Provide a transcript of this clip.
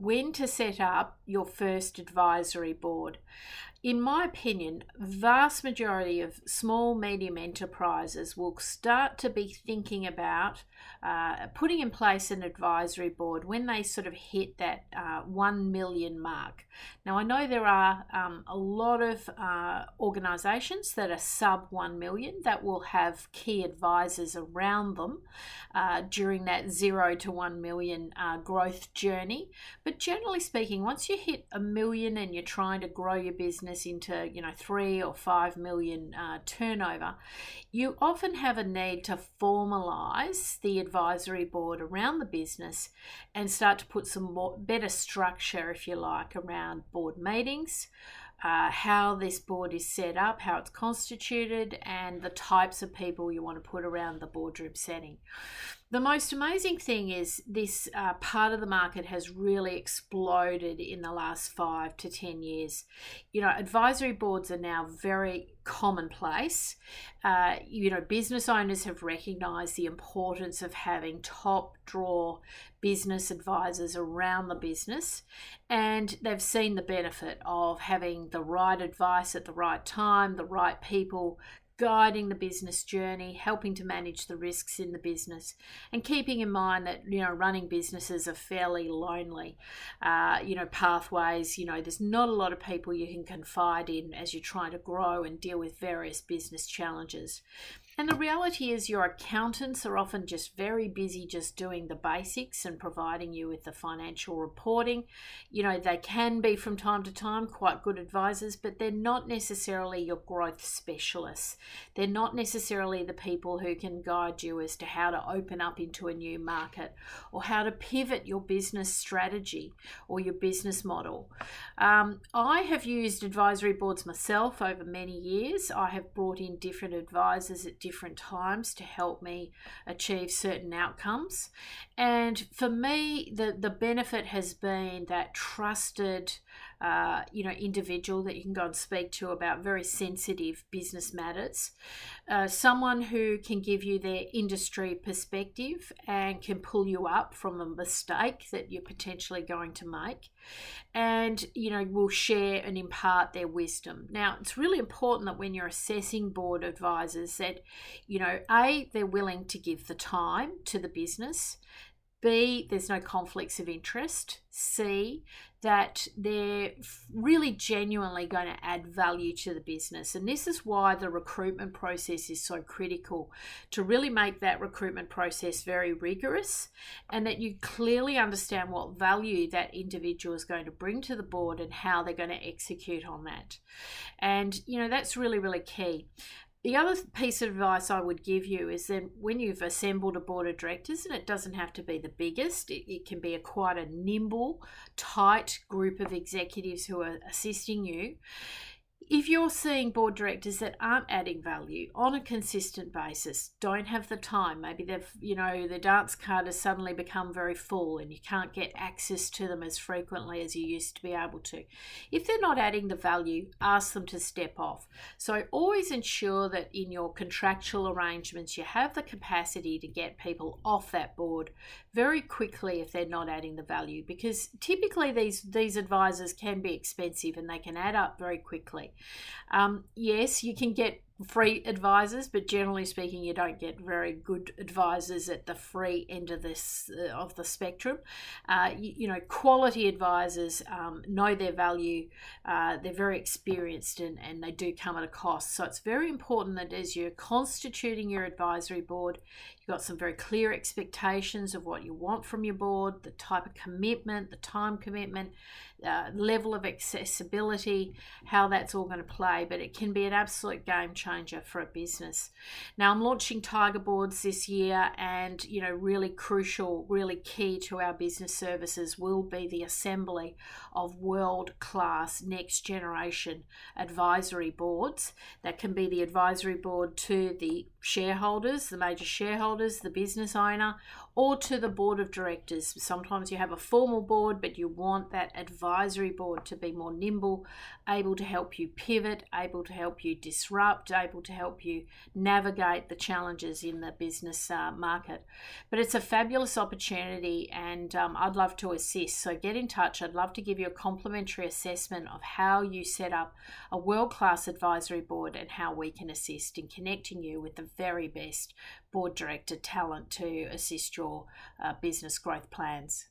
when to set up your first advisory board. In my opinion, vast majority of small, medium enterprises will start to be thinking about putting in place an advisory board when they sort of hit that 1 million mark. Now, I know there are a lot of organisations that are sub 1 million that will have key advisors around them during that 0 to 1 million growth journey. But generally speaking, once you hit 1 million and you're trying to grow your business into 3 or 5 million turnover, you often have a need to formalize the advisory board around the business and start to put some better structure, if you like, around board meetings, how this board is set up, how it's constituted, and the types of people you want to put around the boardroom setting. The most amazing thing is this part of the market has really exploded in the last 5 to 10 years. Advisory boards are now very commonplace. Business owners have recognized the importance of having top drawer business advisors around the business, and they've seen the benefit of having the right advice at the right time, the right people guiding the business journey, helping to manage the risks in the business, and keeping in mind that running businesses are fairly lonely pathways. There's not a lot of people you can confide in as you're trying to grow and deal with various business challenges. And the reality is your accountants are often just very busy just doing the basics and providing you with the financial reporting. They can be from time to time quite good advisors, but they're not necessarily your growth specialists. They're not necessarily the people who can guide you as to how to open up into a new market or how to pivot your business strategy or your business model. I have used advisory boards myself over many years. I have brought in different advisors at different times to help me achieve certain outcomes. And for me, the benefit has been that trusted individual that you can go and speak to about very sensitive business matters, someone who can give you their industry perspective and can pull you up from a mistake that you're potentially going to make, and will share and impart their wisdom. Now, it's really important that when you're assessing board advisors that A, they're willing to give the time to the business, B, there's no conflicts of interest, C, that they're really genuinely going to add value to the business. And this is why the recruitment process is so critical, to really make that recruitment process very rigorous and that you clearly understand what value that individual is going to bring to the board and how they're going to execute on that. And, that's really, really key. The other piece of advice I would give you is that when you've assembled a board of directors, and it doesn't have to be the biggest, it can be quite a nimble, tight group of executives who are assisting you. If you're seeing board directors that aren't adding value on a consistent basis, don't have the time, maybe the dance card has suddenly become very full and you can't get access to them as frequently as you used to be able to. If they're not adding the value, ask them to step off. So always ensure that in your contractual arrangements, you have the capacity to get people off that board very quickly if they're not adding the value, because typically these advisors can be expensive and they can add up very quickly. Yes, you can get free advisors, but generally speaking, you don't get very good advisors at the free end of the spectrum. Quality advisors know their value. They're very experienced and they do come at a cost. So it's very important that as you're constituting your advisory board, you've got some very clear expectations of what you want from your board, the type of commitment, the time commitment, level of accessibility, how that's all going to play. But it can be an absolute game changer for a business. Now, I'm launching Tiger Boards this year, and really crucial, really key to our business services will be the assembly of world-class next generation advisory boards. That can be the advisory board to the shareholders, the major shareholders, the business owner, or to the board of directors. Sometimes you have a formal board, but you want that advisory board to be more nimble, able to help you pivot, able to help you disrupt, able to help you navigate the challenges in the business market. But it's a fabulous opportunity, and I'd love to assist. So get in touch. I'd love to give you a complimentary assessment of how you set up a world-class advisory board and how we can assist in connecting you with the very best board director talent to assist your business growth plans.